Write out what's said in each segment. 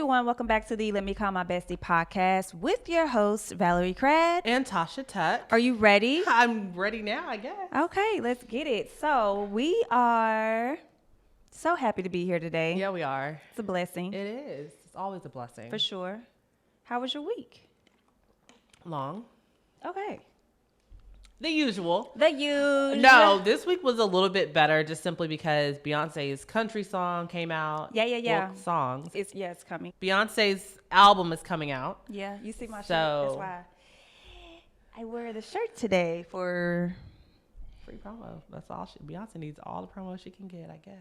everyone. Welcome back to the Let Me Call My Bestie podcast with your hosts, Valerie Cradd and Tasha Tuck. Are you ready? I'm ready now, I guess. Okay, let's get it. So we are so happy to be here today. Yeah, we are. It's a blessing. It is. It's always a blessing. For sure. How was your week? Long. Okay. The usual. No, this week was a little bit better just simply because Beyonce's country song came out. Yeah. Well, songs. It's coming. Beyonce's album is coming out. Yeah, you see my shirt. So- That's why I wear the shirt today for Free promo. That's all. Beyonce needs all the promo she can get, I guess.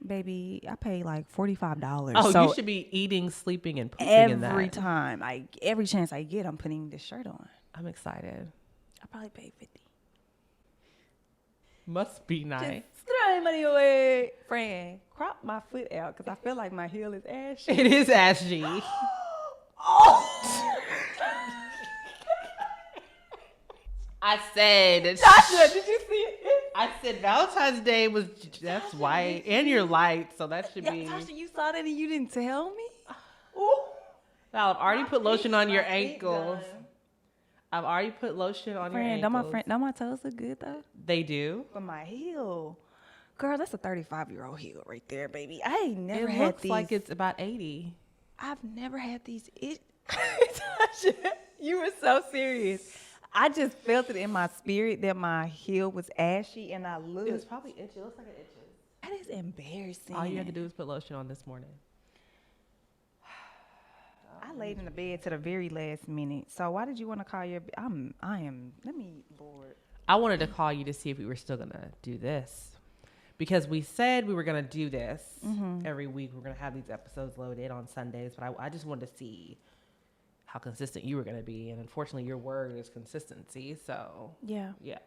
baby. I pay like $45. Oh, so you should be eating, sleeping, and pooping in that. every chance I get, I'm putting this shirt on. I'm excited. I probably paid $50. Must be nice. Just throwing money away. Friend, crop my foot out because I feel like my heel is ashy. It is ashy. Oh! I said, Tasha, did you see it? I said Valentine's Day was that's white and you're light, so that should Yeah, be. Tasha, you saw that and you didn't tell me? Val, I've already put lotion on your My feet ankles. done. I've already put lotion on your Friend, ankles. don't my toes look good though? They do. But my heel. Girl, that's a 35-year-old heel right there, baby. I ain't never It had looks these. like it's about 80. I've never had these. Tasha, you were so serious. I just felt it in my spirit that my heel was ashy, and I It was looked. probably itchy. It looks like it itches. That is embarrassing. All you had to do was put lotion on this morning. I laid in the bed to the very last minute. So why did you want to call your? Let me board. I wanted to call you to see if we were still gonna do this. Because we said we were going to do this every week. We're going to have these episodes loaded on Sundays. But I just wanted to see how consistent you were going to be. And unfortunately, your word is consistency. So, Yeah, yeah.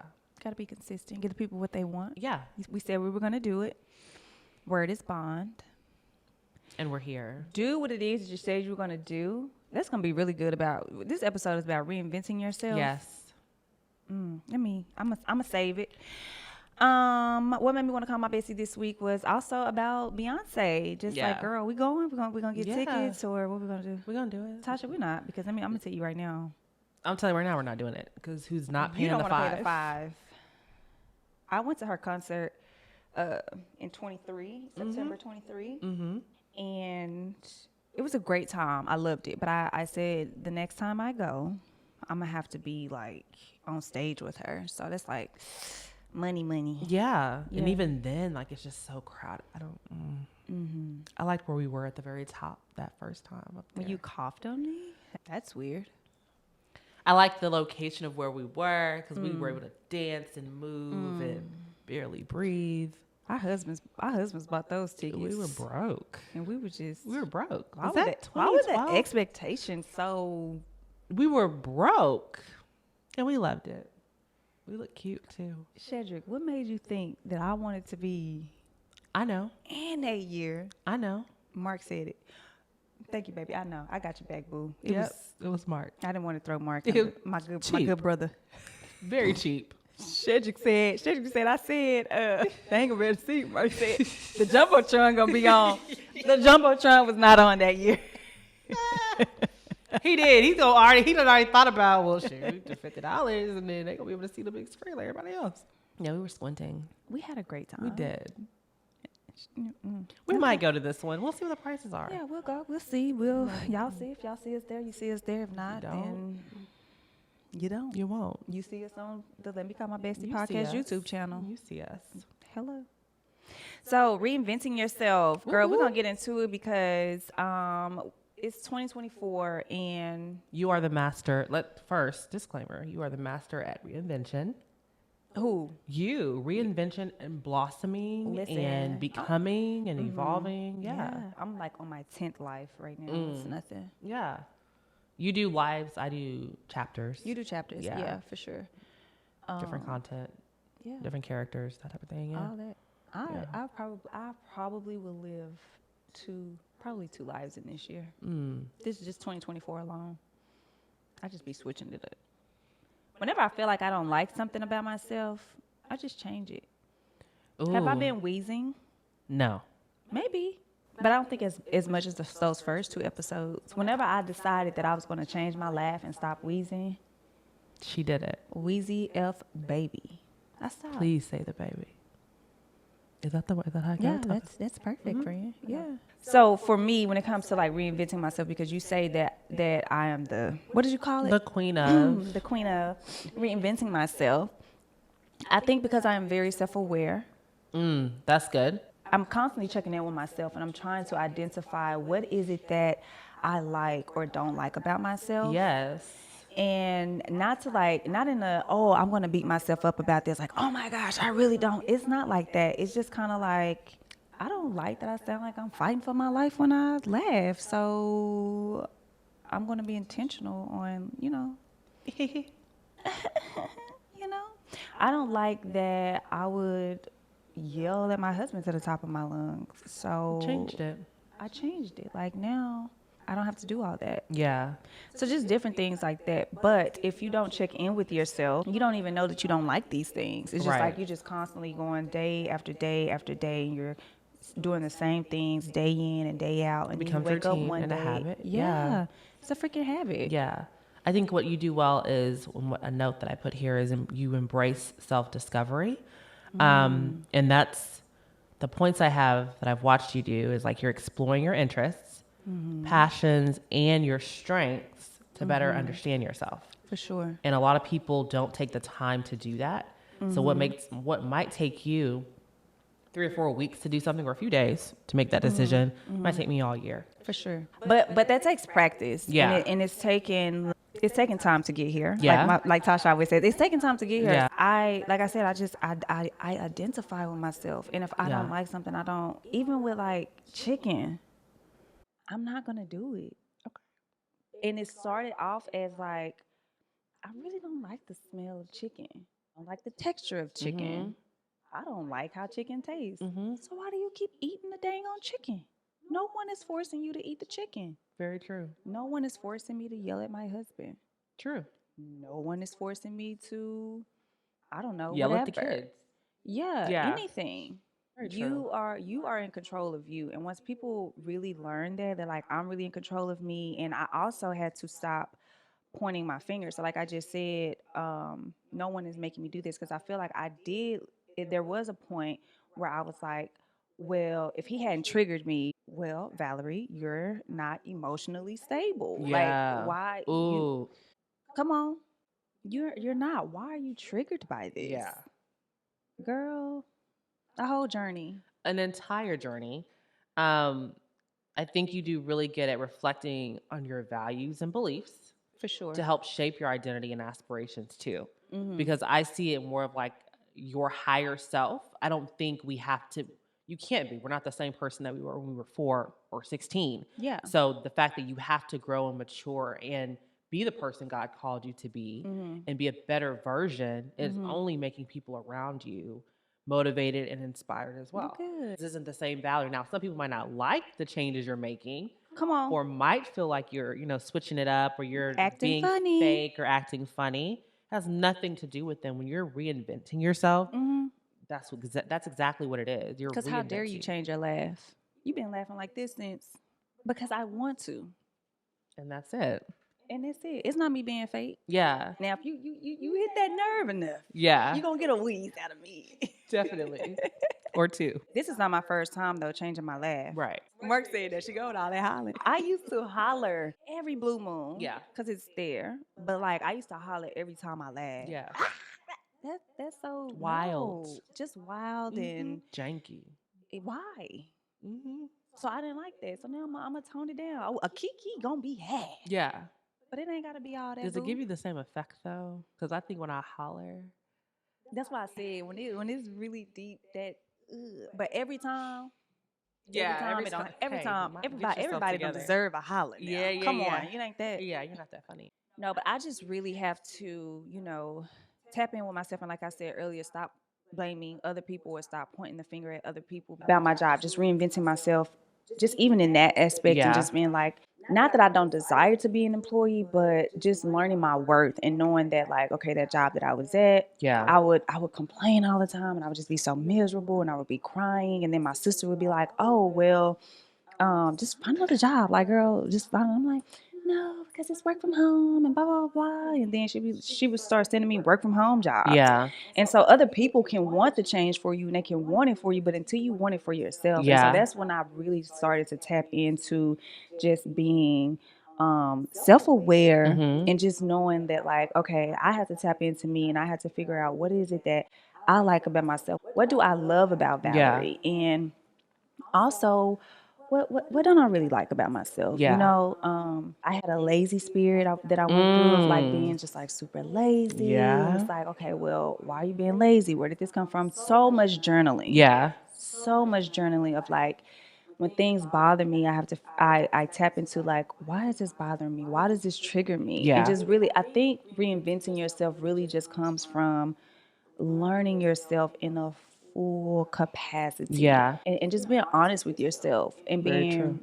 gotta be consistent. Give the people what they want. Yeah. We said we were gonna do it. Word is bond. And we're here. Do what it is that you said you were gonna do. That's gonna be really good. About this episode is about reinventing yourself. Yes. I'm gonna save it. What made me want to call my bestie this week was also about Beyonce. Just Yeah. like, girl, we going? We're gonna get Yeah. tickets, or what we gonna do? We're going to do it. Tasha, we're not, because I'm gonna tell you right now. I'm telling you right now, we're not doing it. Because who's not You paying don't the want to $5? pay the $5. I went to her concert in 23, September 23, and it was a great time. I loved it, but I said the next time I go, I'm gonna have to be like on stage with her. So that's like money. Yeah. Yeah. And even then, like, it's just so crowded. I don't. I liked where we were at the very top that first time up there. When you coughed on me, that's weird. I liked the location of where we were because we were able to dance and move and barely breathe. Our husbands bought those tickets. We were broke. and we were just. We were broke. Why Was was that that expectation so? We were broke, and we loved it. We look cute too. Shedrick, what made you think that I wanted to be? I know. And that year, I know. Mark said it. Thank you, baby. I know. I got your back, boo. It Yep. was. It was smart. I didn't want to throw Mark. It Under, was my good cheap. brother. Very cheap. Shedrick said. I said. They ain't gonna be able to see. Mark said the jumbotron gonna be on. The jumbotron was not on that year. He did. He done already thought about, well, shoot, just $50, and then they gonna be able to see the big screen like everybody else. Yeah, we were squinting. We had a great time. We did. Mm-mm. We might go to this one. We'll see what the prices are. Yeah, we'll go. We'll see. Y'all see. If y'all see us there, you see us there. If not, then you don't. You won't. You see us on the Let Me Call My Bestie You see podcast us. YouTube channel. You see us. Hello. So reinventing yourself, girl. We're gonna get into it because it's 2024 and You are the master. First disclaimer: you are the master at reinvention. who? You reinvention and blossoming Listen. and becoming and evolving. Yeah. I'm like on my 10th life right now. It's nothing. Yeah. You do lives. I do chapters. You do chapters, Yeah. yeah, for sure. Different content, Yeah, different characters, that type of thing. Yeah. all that. I probably will live probably two lives in this year. This is just 2024 alone. I just be switching it up. Whenever I feel like I don't like something about myself, I just change it. Have I Ooh. been wheezing? No. Maybe. But I don't think as much as those first 2 episodes. Whenever I decided that I was going to change my laugh and stop wheezing, She did it. Wheezy F baby, I stopped. Please say the baby. Is that how I go? Yeah, that's perfect, friend. Yeah. So for me, when it comes to like reinventing myself, because you say that I am the, what did you call it? The queen of. The queen of reinventing myself. I think because I am very self-aware, That's good. I'm constantly checking in with myself, and I'm trying to identify what is it that I like or don't like about myself. Yes. And not to like, not in a, oh, I'm going to beat myself up about this, like, oh my gosh, I really don't. It's not like that. It's just kind of like, I don't like that I sound like I'm fighting for my life when I laugh. So I'm going to be intentional on, you know, I don't like that I would yell at my husband to the top of my lungs. So Changed it. I changed it. Like now, I don't have to do all that. Yeah. So just different things like that. But if you don't check in with yourself, you don't even know that you don't like these things. It's just Right. like you're just constantly going day after day after day, and you're doing the same things day in and day out, and then you Becomes wake up routine one and a day. habit. Yeah, Yeah. it's a freaking habit. Yeah. I think what you do well is a note that I put here is you embrace self-discovery. And that's the points I have that I've watched you do is like you're exploring your interests, passions, and your strengths to better understand yourself. For sure. And a lot of people don't take the time to do that. So what might take you 3 or 4 weeks to do something or a few days to make that decision might take me all year. For sure. But that takes practice. Yeah. And it's taking time to get here. Yeah. Like Tasha always says, it's taking time to get here. Yeah. Like I said, I identify with myself. And if I Yeah. don't like something, I don't, even with like chicken, I'm not gonna do it. Okay. And it started off as like, I really don't like the smell of chicken. I don't like the texture of chicken. I don't like how chicken tastes. So why do you keep eating the dang on chicken? No one is forcing you to eat the chicken. Very true. No one is forcing me to yell at my husband. True. No one is forcing me to, I don't know, Yell whatever. at the kids. Yeah, Yeah. anything. Very true. You are in control of you. And once people really learn that, they're like, I'm really in control of me. And I also had to stop pointing my finger. So like I just said, no one is making me do this, because I feel like there was a point where I was like, well, if he hadn't triggered me, well, Valerie, you're not emotionally stable. Yeah. Like why Ooh. come on. You're not. Why are you triggered by this? Yeah. Girl, a whole journey. An entire journey. I think you do really good at reflecting on your values and beliefs For sure. to help shape your identity and aspirations too. Mm-hmm. Because I see it more of like your higher self. I don't think you can't be. We're not the same person that we were when we were 4 or 16. Yeah. So the fact that you have to grow and mature and be the person God called you to be and be a better version is only making people around you motivated and inspired as well. Good. This isn't the same value. Now, some people might not like the changes you're making, Come on. or might feel like you're, switching it up, or you're Acting being funny. fake or acting funny. It has nothing to do with them. When you're reinventing yourself, that's exactly what it is. You're Because how dare you reinventing. change your laugh? You've been laughing like this since, because I want to. And that's it. And that's it. It's not me being fake. Yeah. Now, if you hit that nerve enough, Yeah. you're going to get a wheeze out of me. Definitely. Or 2. This is not my first time, though, changing my laugh. Right. Mark said that she go with all that hollering. I used to holler every blue moon. Yeah. Because it's there. But, like, I used to holler every time I laughed. Yeah. That's so Wild. no. Just wild and janky. why? So I didn't like that. So now I'm going to tone it down. Oh, a kiki going to be had. Yeah. But it ain't got to be all that. Does it give you the same effect though? Because I think when I holler, that's why I said when it's really deep, that. But every time. Every time, everybody don't deserve a holler. Now. Yeah. Come on, it ain't that. Yeah, you're not that funny. No, but I just really have to, tap in with myself, and like I said earlier, stop blaming other people or stop pointing the finger at other people about my job. Just reinventing myself, just even in that aspect, and just being like, not that I don't desire to be an employee, but just learning my worth and knowing that, like, okay, that job that I was at, I would complain all the time, and I would just be so miserable, and I would be crying, and then my sister would be like, oh, well, just find another job. Like, girl, just find. I'm like, no, because it's work from home and blah blah blah. And then she would start sending me work from home jobs. Yeah. And so other people can want the change for you and they can want it for you, but until you want it for yourself. And so Yeah. that's when I really started to tap into just being self-aware Mm-hmm. and just knowing that, like, okay, I have to tap into me and I have to figure out what is it that I like about myself. What do I love about Yeah. Valerie? And also, what don't I really like about myself? You Yeah. know, I had a lazy spirit that I went through of like being just like super lazy. And Yeah. it's like, okay, well, why are you being lazy? Where did this come from? So much journaling. Yeah. So much journaling of like when things bother me, I tap into like, why is this bothering me? Why does this trigger me? And Yeah. just really, I think reinventing yourself really just comes from learning yourself in a full capacity, Yeah. and just being honest with yourself and Very true.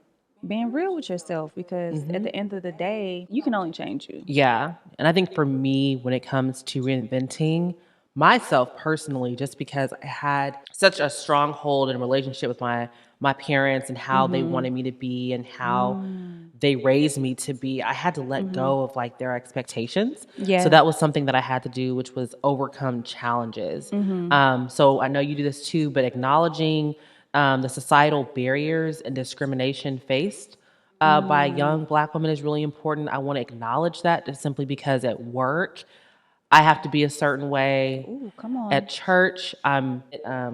being real with yourself, because at the end of the day you can only change you. Yeah. And I think for me, when it comes to reinventing myself personally, just because I had such a strong hold and relationship with my parents and how they wanted me to be and how they raised me to be, I had to let go of like their expectations. So Yeah. that was something that I had to do, which was overcome challenges. So I know you do this too, but acknowledging the societal barriers and discrimination faced by young Black women is really important. I want to acknowledge that just simply because at work, I have to be a certain way. Ooh, come on. At church, I'm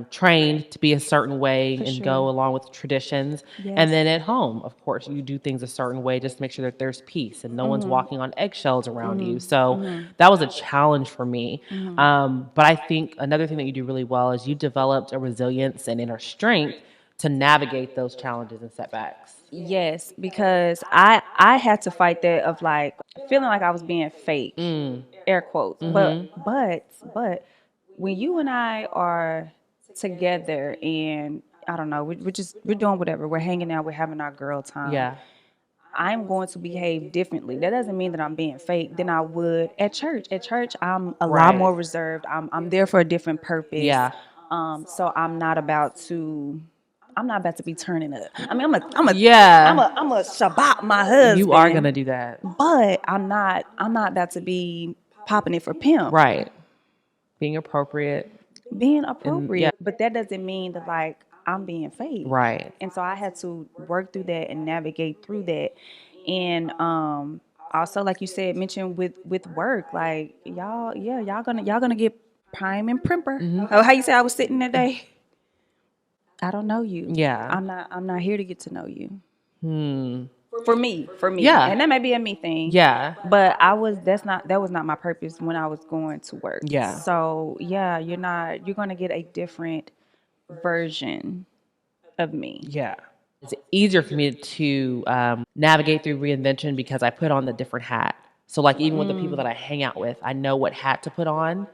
trained to be a certain way For and sure. go along with traditions. And Yes. then at home, of course, you do things a certain way just to make sure that there's peace and no one's walking on eggshells around you. So that was a challenge for me. But I think another thing that you do really well is you developed a resilience and inner strength to navigate those challenges and setbacks. Yes, because I had to fight that of like feeling like I was being fake, air quotes. But when you and I are together and I don't know, we're doing whatever, we're hanging out, we're having our girl time. Yeah. I'm going to behave differently. That doesn't mean that I'm being fake than I would at church. At church, I'm a lot Right. more reserved. I'm there for a different purpose. Yeah. So I'm not about to be turning up. I mean, Yeah. I'm a Shabbat my You are going husband, to do that. but I'm not about to be popping it for pimp. Right. Being appropriate. Being And yeah. appropriate, but that doesn't mean that like I'm being fake. Right. And so I had to work through that and navigate through that. And also, like you said, mention with work, like y'all gonna get prime and primper. Oh, how you say I was sitting that day? I don't know you. Yeah. I'm not here to get to know you. Hmm. For me, Yeah. and that may be a me thing. Yeah. But that was not my purpose when I was going to work. Yeah. So yeah, you're gonna get a different version of me. Yeah. It's easier for me to navigate through reinvention because I put on the different hat. So, like, even with the people that I hang out with, I know what hat to put on.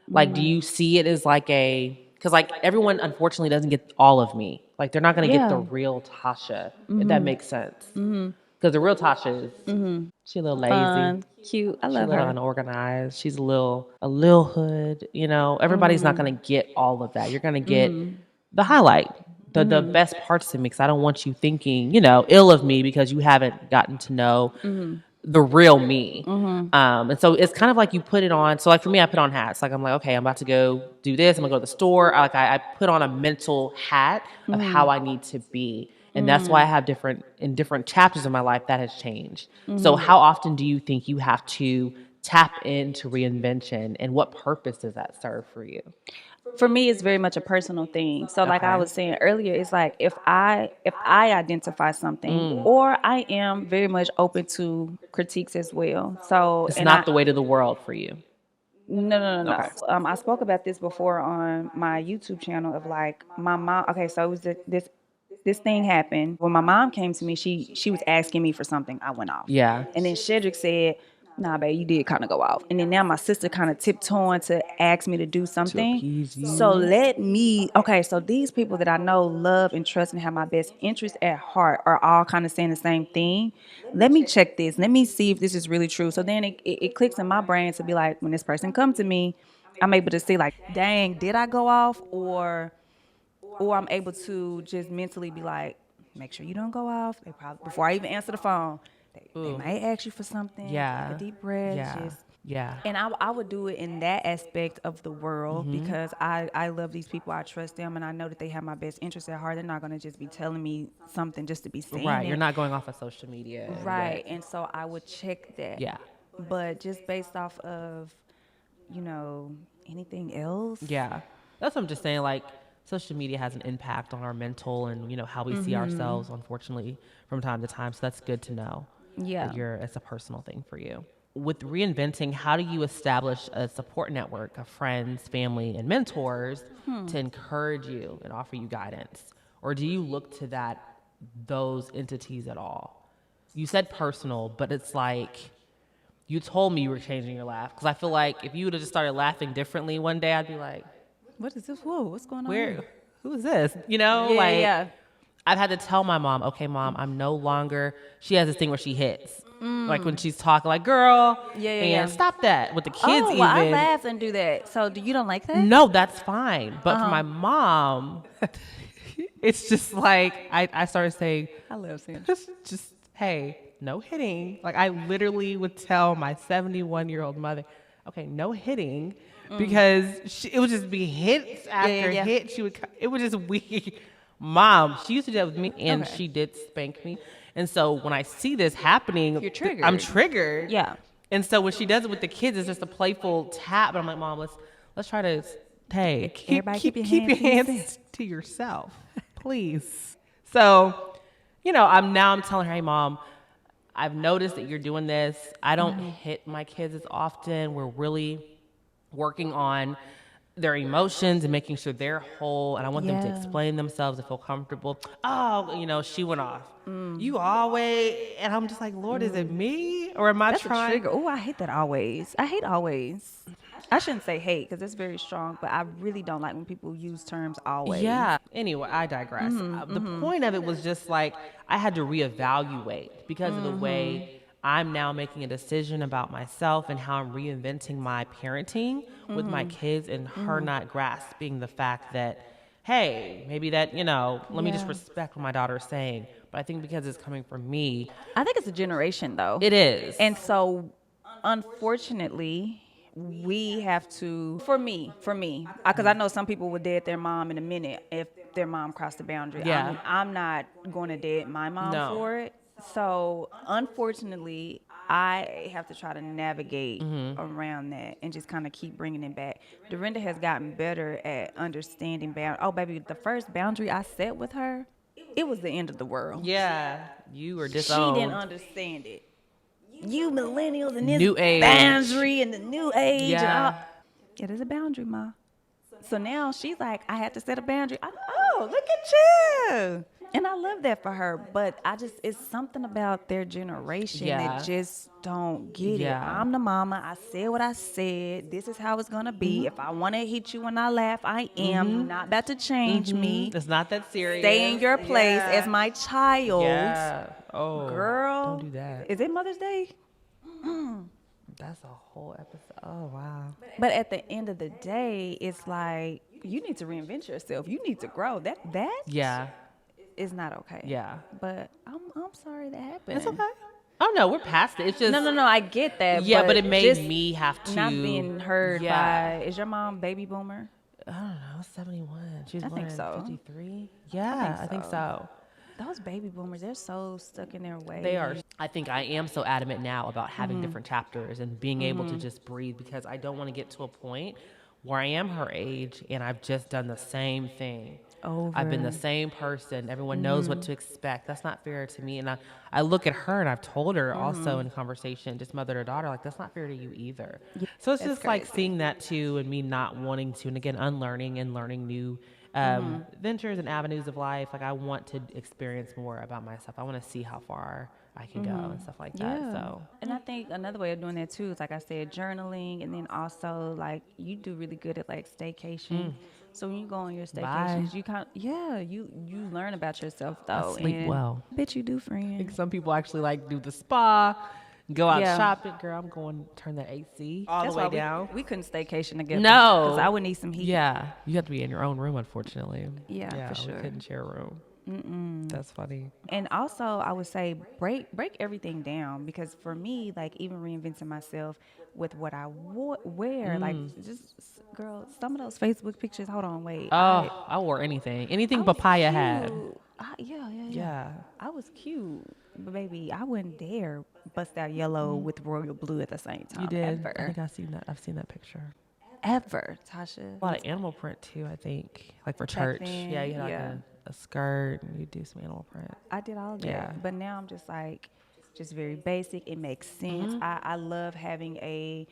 Like, do you see it as like because like everyone unfortunately doesn't get all of me. Like, they're not going to get the Yeah. real Tasha, if that makes sense. Because the real Tasha is she a little lazy. Fun, cute. I She's a love little her. unorganized. She's a little hood. You know, everybody's not going to get all of that. You're going to get the highlight, the best parts of me. Because I don't want you thinking, ill of me because you haven't gotten to know the real me. And so it's kind of like you put it on. So like for me, I put on hats. Like I'm like, okay, I'm about to go do this. I'm gonna go to the store. I put on a mental hat of how I need to be. And that's why I have in different chapters of my life that has changed. So how often do you think you have to tap into reinvention and what purpose does that serve for you? For me, it's very much a personal thing. So like I Okay. was saying earlier, it's like if I identify something, or I am very much open to critiques as well. So It's and not the weight of the world for you. no. Okay. I spoke about this before on my YouTube channel of like my mom. Okay, so it was this thing happened when my mom came to me. She was asking me for something. I went off. Yeah. And then Shedrick said, "Nah, babe, you did kind of go off." And then now my sister kind of tiptoeing to ask me to do something. appease you. So so these people that I know, love and trust and have my best interest at heart are all kind of saying the same thing. Let me check this. Let me see if this is really true. So then it clicks in my brain to be like, when this person comes to me, I'm able to see like, dang, did I go off? Or I'm able to just mentally be like, make sure you don't go off. They probably, before I even answer the phone, they might ask you for something. Yeah. Take a deep breath. Yeah. Yeah. And I would do it in that aspect of the world because I love these people. I trust them, and I know that they have my best interest at heart. They're not going to just be telling me something just to be saying Right. it. You're not going off of social media. Right. And so I would check that. Yeah. But just based off of, anything else. Yeah. That's what I'm just saying. Like, social media has an impact on our mental and, how we see ourselves, unfortunately, from time to time. So that's good to know. Yeah. That it's a personal thing for you. With reinventing, how do you establish a support network of friends, family, and mentors to encourage you and offer you guidance? Or do you look to those entities at all? You said personal, but it's like you told me you were changing your laugh. Because I feel like if you would have just started laughing differently one day, I'd be like, what is this? Whoa, what's going on here? Who is this? Yeah. I've had to tell my mom, okay, Mom, I'm no longer, she has this thing where she hits. Like when she's talking, like, girl, stop that with the kids even. I laugh and do that. So you don't like that? No, that's fine. But for my mom, it's just like, I started saying, I love saying just, hey, no hitting. Like I literally would tell my 71-year-old mother, okay, no hitting. Because it would just be hits after hits. It was just weird. Mom, she used to do that with me, and she did spank me. And so when I see this happening, you're triggered. I'm triggered. Yeah. And so when she does it with the kids, it's just a playful tap. But I'm like, Mom, let's try to, hey, keep your hands to yourself, please. So, I'm telling her, hey, Mom, I've noticed that you're doing this. I don't hit my kids as often. We're really working on their emotions and making sure they're whole, and I want them to explain themselves and feel comfortable. Oh, she went off. You always, and I'm just like, Lord, is it me or am I trying? Oh, I hate that always. I hate always. I shouldn't say hate because it's very strong, but I really don't like when people use terms always. Yeah. Anyway, I digress. The point of it was just like I had to reevaluate because of the way I'm now making a decision about myself and how I'm reinventing my parenting with my kids and her not grasping the fact that, hey, maybe that, let me just respect what my daughter is saying. But I think because it's coming from me. I think it's a generation, though. It is. And so, unfortunately, we have to, for me, because I know some people would dead their mom in a minute if their mom crossed the boundary. Yeah. I'm not going to dead my mom for it. So, unfortunately, I have to try to navigate around that and just kind of keep bringing it back. Dorinda has gotten better at understanding boundaries. Oh, baby, the first boundary I set with her, it was the end of the world. Yeah, you were disowned. She didn't understand it. You millennials and this new age boundary and the new age. Yeah. And all. It is a boundary, Ma. So now she's like, I had to set a boundary. Look at you. And I love that for her, but it's something about their generation that just don't get it. I'm the mama. I said what I said. This is how it's going to be. If I want to hit you when I laugh, I am. You're not about to change me. It's not that serious. Stay in your place as my child. Yeah. Oh, girl. Don't do that. Is it Mother's Day? That's a whole episode. Oh, wow. But at the end of the day, it's like, you need to reinvent yourself. You need to grow. That is not okay. Yeah. But I'm sorry that happened. It's okay. Oh, no, we're past it. It's just... No, I get that. Yeah, but it made me have to... Not being heard by... Is your mom baby boomer? I don't know, 71. She was I born think so. 53? Yeah, I think so. Those baby boomers, they're so stuck in their ways. They are. I think I am so adamant now about having different chapters and being able to just breathe because I don't want to get to a point where I am her age and I've just done the same thing. I've been the same person. Everyone knows what to expect. That's not fair to me. And I look at her and I've told her also in conversation, just mother to daughter, like, that's not fair to you either. Yeah, so it's just like seeing that too and me not wanting to, and again, unlearning and learning new ventures and avenues of life. Like I want to experience more about myself. I want to see how far I can go and stuff like that. So, and I think another way of doing that too is, like I said, journaling, and then also like you do really good at like staycation. So when you go on your staycations, you you learn about yourself though. I sleep well. I bet you do, I friend. think some people actually like do the spa, go out shopping. Girl, I'm going to turn that AC all the way down. We couldn't staycation together. No, because I would need some heat. Yeah, you have to be in your own room, unfortunately. Yeah, for sure. We couldn't share a room. That's funny. And also, I would say break everything down, because for me, like even reinventing myself with what I wear, like just girl, some of those Facebook pictures. Hold on, wait, Oh, I wore anything I was papaya had. cute. Yeah. Yeah, I was cute, but baby, I wouldn't dare bust out yellow with royal blue at the same you time, did. I ever, think I've seen that. I've seen that picture. ever, Tasha. A lot of animal print too. I think, like for Back church. Yeah, then, you had like yeah. a skirt, and you do some animal print. I did all of Yeah. that, but now I'm just like, just very basic. It makes sense. I love having a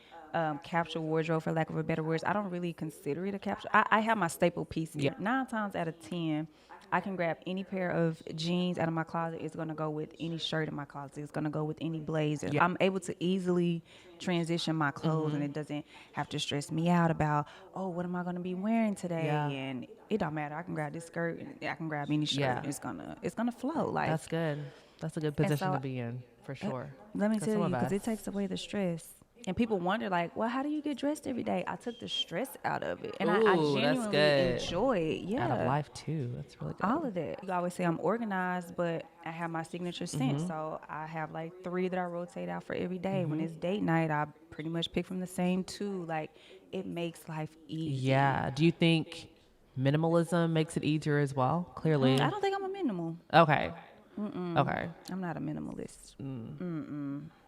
capsule wardrobe, for lack of a better words. I don't really consider it a capsule. I have my staple pieces. Yeah. 9 times out of 10, I can grab any pair of jeans out of my closet. It's gonna go with any shirt in my closet. It's gonna go with any blazer. Yeah. I'm able to easily transition my clothes, and it doesn't have to stress me out about, oh, what am I gonna be wearing today? Yeah. And it don't matter. I can grab this skirt, and I can grab any shirt. Yeah. It's gonna flow. Like, That's good. That's a good and position so, to be in for sure. let me 'Cause tell some you, of because it us- takes away the stress. And people wonder, like, well, how do you get dressed every day? I took the stress out of it, and I Ooh, that's genuinely good. enjoy it. Yeah, Out of life too. That's really good. all of that. You always say I'm organized, but I have my signature scent. So I have like 3 that I rotate out for every day. When it's date night, I pretty much pick from the same 2. Like, it makes life easy. Yeah. Do you think minimalism makes it easier as well? Clearly. I don't think I'm a minimal. Okay. Okay. I'm not a minimalist.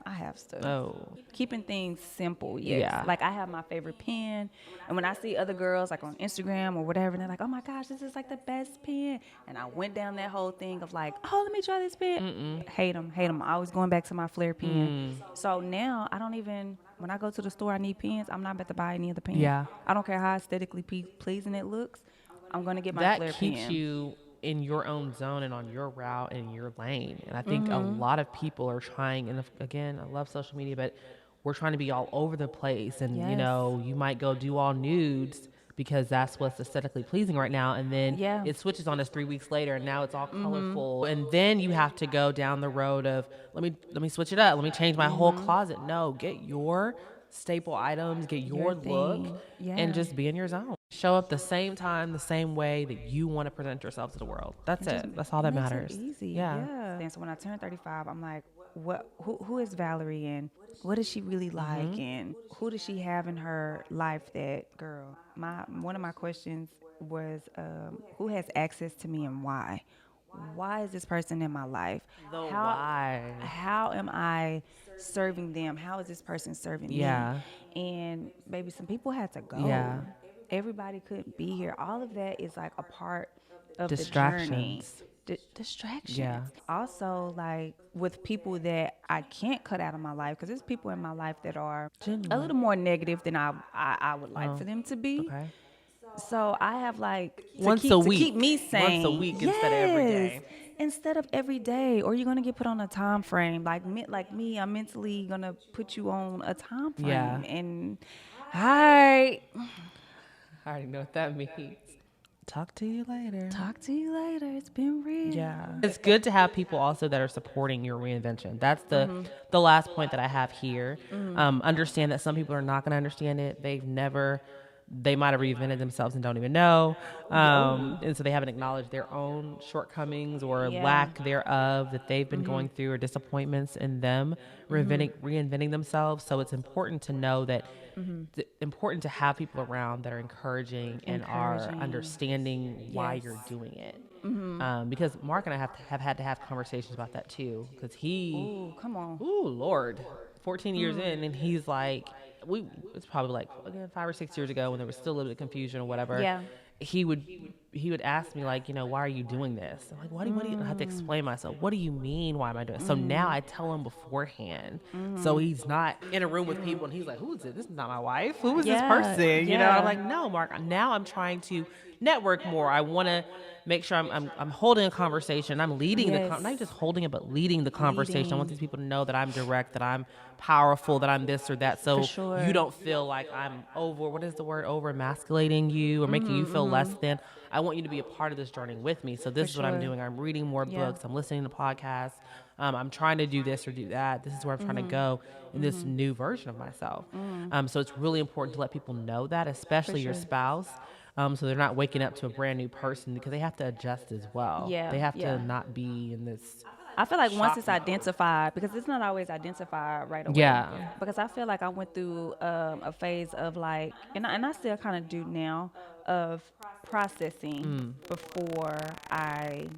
I have stuff. Oh. Keeping things simple, yes. Yeah. Like, I have my favorite pen, and when I see other girls like on Instagram or whatever, and they're like, "Oh my gosh, this is like the best pen," and I went down that whole thing of like, "Oh, let me try this pen." Hate them. I'm always going back to my Flair pen. So now I don't even. When I go to the store, I need pens. I'm not about to buy any other pen. Yeah. I don't care how aesthetically pleasing it looks. I'm gonna get my That Flair keeps pen. you in your own zone and on your route and your lane. And I think a lot of people are trying, and again, I love social media, but we're trying to be all over the place. And, you Yes. know, you might go do all nudes because that's what's aesthetically pleasing right now. And then Yeah. it switches on us 3 weeks later, and now it's all colorful. And then you have to go down the road of, let me switch it up. Let me change my whole closet. No, get your staple items, get your look, thing. Yeah. and just be in your zone. Show up the same time, the same way that you want to present yourself to the world. That's it. That's all that Makes matters. it easy. Yeah. And so when I turned 35, I'm like, who is Valerie, and what is she really like, and who does she have in her life? That girl. One of my questions was, who has access to me and why? Why is this person in my life? Why? How am I serving them? How is this person serving Yeah. me? And baby, some people had to go. Yeah. Everybody couldn't be here. All of that is like a part of Distractions. the journey. Distractions. Yeah. Also, like with people that I can't cut out of my life, because there's people in my life that are a little more negative than I would like for them to be. Okay. So I have like to Once keep, a to week. keep me sane. Once a week instead of every day. Yes. Instead of every day, or you're gonna get put on a time frame. Like me, I'm mentally gonna put you on a time frame. Yeah. And all right, I already know what that means. Talk to you later. talk to you later. It's been real. Yeah. It's good to have people also that are supporting your reinvention. That's the last point that I have here. Understand that some people are not going to understand it. They might have reinvented themselves and don't even know. And so they haven't acknowledged their own shortcomings or Yeah. lack thereof that they've been going through, or disappointments in them reinventing themselves. So it's important to know that important to have people around that are encouraging and are understanding why Yes. you're doing it. Because Mark and I have had to have conversations about that too. Because Ooh, come on. Lord, 14 years in, and he's like, it's probably like again 5 or 6 years ago when there was still a little bit of confusion or whatever. Yeah. He would ask me like, why are you doing this? I'm like, what do you? I have to explain myself. What do you mean? Why am I doing it? So now I tell him beforehand, so he's not in a room with people and he's like, who is it? This is not my wife. Who is this Yeah, person? You know? yeah. I'm like, no, Mark. Now I'm trying to network more. I want to make sure I'm holding a conversation. I'm leading Yes. not just holding it, but leading the conversation. I want these people to know that I'm direct, that I'm powerful, that I'm this or that. So For sure. you don't feel like I'm over emasculating you or making you feel less than. I want you to be a part of this journey with me. So this is what I'm sure. doing. I'm reading more Yeah. books. I'm listening to podcasts. I'm trying to do this or do that. This is where I'm trying to go in this new version of myself. So it's really important to let people know that, especially your spouse. So they're not waking up to a brand new person because they have to adjust as well. Yeah, They have yeah. to not be in this. I feel like once shock it's mode. identified, because it's not always identified right away. Yeah. Because I feel like I went through a phase of like, and I still kind of do now, of processing before I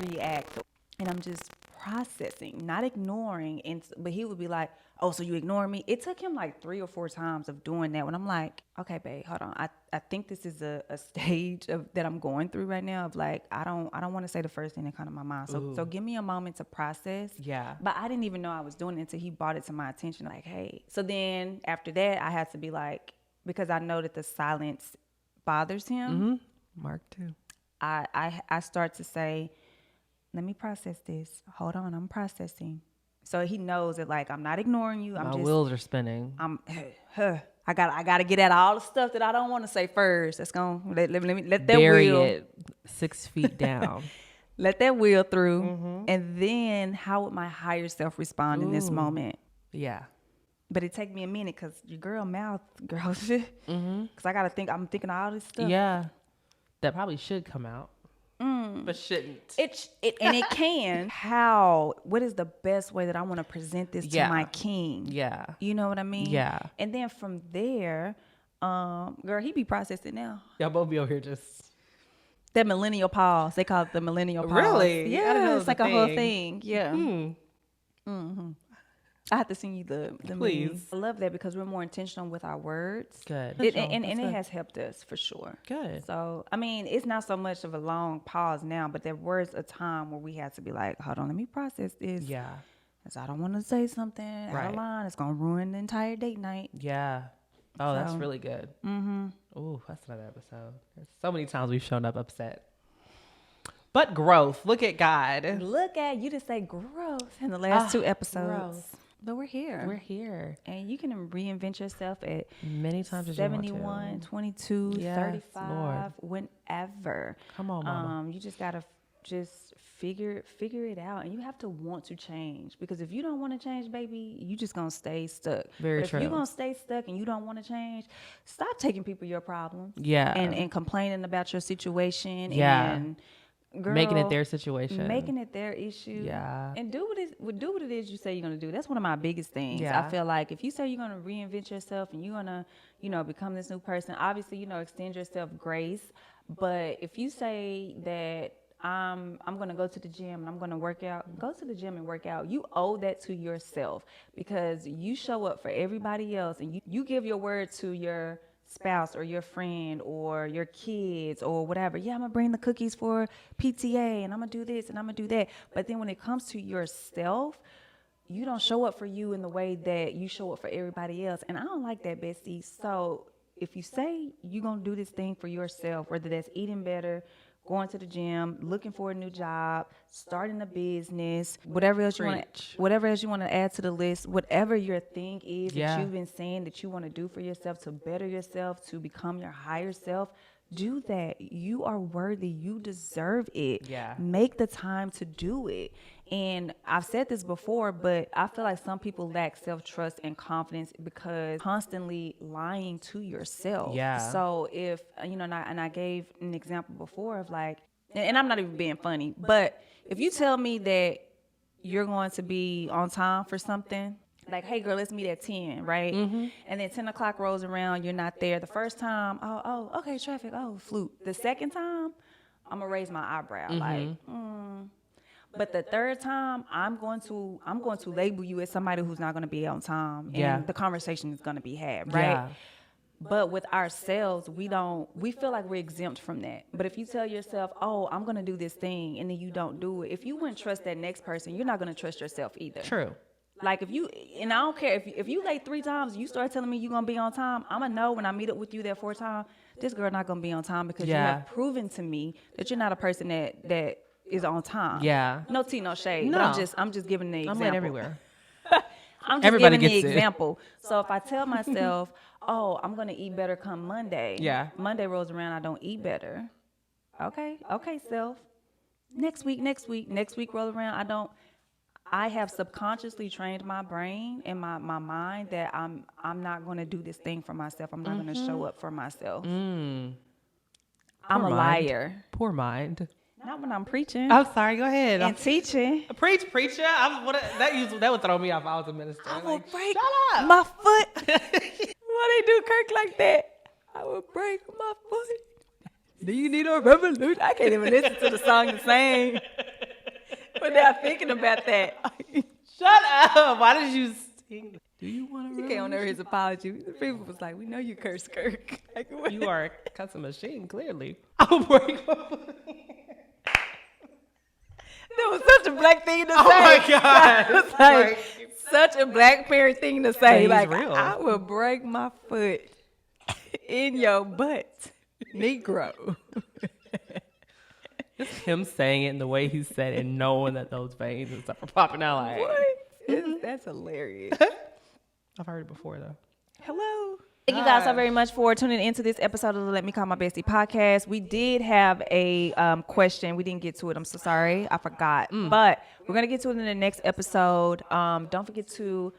react, and I'm just processing, not ignoring. And but he would be like, "Oh, so you ignore me?" It took him like 3 or 4 times of doing that. When I'm like, "Okay, babe, hold on. I think this is a stage of that I'm going through right now. Of like, I don't want to say the first thing that comes to my mind. So give me a moment to process." Yeah. But I didn't even know I was doing it until he brought it to my attention. Like, hey. So then after that, I had to be like, because I know that the silence bothers him. Mark too. I start to say, let me process this. Hold on, I'm processing. So he knows that like I'm not ignoring you. My wheels are spinning. I gotta get at all the stuff that I don't want to say first. That's gonna let that Bury wheel it 6 feet down. let that wheel through. And then how would my higher self respond in this moment? Yeah. But it take me a minute because your girl mouth, girl, because I gotta think. I'm thinking of all this stuff. Yeah. That probably should come out. But shouldn't. And it can. What is the best way that I want to present this to my king? Yeah. You know what I mean? Yeah. And then from there, girl, he be processing now. Y'all both be over here just. That millennial pause. They call it the millennial pause. Really? I didn't Yeah, know it it's was like a a whole thing. thing. Yeah. I have to send you the Please. meme. I love that because we're more intentional with our words. Good. And it has helped us for sure. Good. So, I mean, it's not so much of a long pause now, but there was a time where we had to be like, hold on, let me process this. Yeah. Because I don't want to say something out of line. It's going to ruin the entire date night. Yeah. Oh, that's So, really good. Ooh, that's another episode. There's so many times we've shown up upset. But growth. Look at God. Look at, you just say growth in the last 2 episodes. Growth. But we're here. We're here. And you can reinvent yourself at Many times as 71, you want to. 22, Yes, 35, Lord. whenever. Come on, mama. You just got to just figure it out. And you have to want to change. Because if you don't want to change, baby, you just going to stay stuck. Very but true. If you're going to stay stuck and you don't want to change, stop taking people your problems. Yeah. And complaining about your situation. Yeah. And girl, making it their situation. making it their issue. Yeah. And do what it is you say you're going to do. That's one of my biggest things. Yeah. I feel like if you say you're going to reinvent yourself and you're going to, become this new person, obviously, extend yourself grace. But if you say that I'm going to go to the gym and I'm going to work out, go to the gym and work out. You owe that to yourself because you show up for everybody else and you give your word to your spouse or your friend or your kids or whatever. Yeah, I'm gonna bring the cookies for PTA and I'm gonna do this and I'm gonna do that. But then when it comes to yourself, you don't show up for you in the way that you show up for everybody else. And I don't like that, bestie. So if you say you're gonna do this thing for yourself, whether that's eating better, going to the gym, looking for a new job, starting a business, whatever else you want to add to the list, whatever your thing is that you've been saying that you want to do for yourself to better yourself, to become your higher self, do that. You are worthy. You deserve it. Yeah. Make the time to do it. And I've said this before, but I feel like some people lack self-trust and confidence because constantly lying to yourself. Yeah. So if, and I gave an example before of like, and I'm not even being funny, but if you tell me that you're going to be on time for something, like, hey, girl, let's meet at 10, right? Mm-hmm. And then 10 o'clock rolls around, you're not there. The first time, okay, traffic, fluke. The second time, I'm going to raise my eyebrow, But the third time, I'm going to label you as somebody who's not going to be on time, and the conversation is going to be had, right? Yeah. But with ourselves, we feel like we're exempt from that. But if you tell yourself, I'm going to do this thing, and then you don't do it, if you wouldn't trust that next person, you're not going to trust yourself either. True. Like and I don't care if you late 3 times and you start telling me you're going to be on time, I'm going to know when I meet up with you that 4th time, this girl not going to be on time because you have proven to me that you're not a person that is on time. Yeah. No tea, no shade. No. But I'm just giving the example. I'm everywhere. I'm just Everybody giving the gets it. example. So if I tell myself, I'm going to eat better come Monday. Yeah. Monday rolls around, I don't eat better. Okay, self. Next week roll around, I have subconsciously trained my brain and my mind that I'm not going to do this thing for myself. I'm not going to show up for myself. I'm a Poor mind. liar. Poor mind. Not when I'm preaching I'm sorry. Go ahead. and teaching. Preacher. That would throw me off. If I was a minister. I will break shut up. my foot. Why they do Kirk like that? I will break my foot. Do you need a revolution? I can't even listen to the song the same. But now thinking about that. Shut up. Why did you sing? Do you want to? You can't hear his apology. The people was like, we know you curse Kirk. Like, what? You are a cussing machine, clearly. I will break my foot. That was such a black thing to say. Oh my God. That was like such a black parent thing to say. He's Like, real. I will break my foot in your butt, Negro. Just him saying it in the way he said it, knowing that those veins and stuff are popping out. Like, What? That's hilarious. I've heard it before, though. Hello. Thank you guys so very much for tuning into this episode of the Let Me Call My Bestie podcast. We did have a question. We didn't get to it. I'm so sorry. I forgot. But we're going to get to it in the next episode. Don't forget to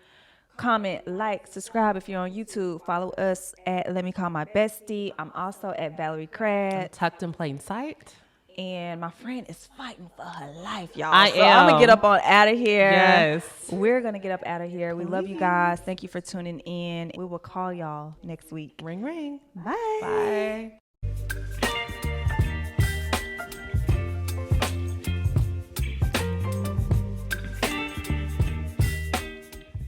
comment, like, subscribe if you're on YouTube. Follow us at Let Me Call My Bestie. I'm also at Valerie Cradd. Tucked in plain sight. And my friend is fighting for her life, y'all. I am. I'm going to get up on out of here. Yes. We're going to get up out of here. We love you guys. Thank you for tuning in. We will call y'all next week. Ring, ring. Bye. Bye.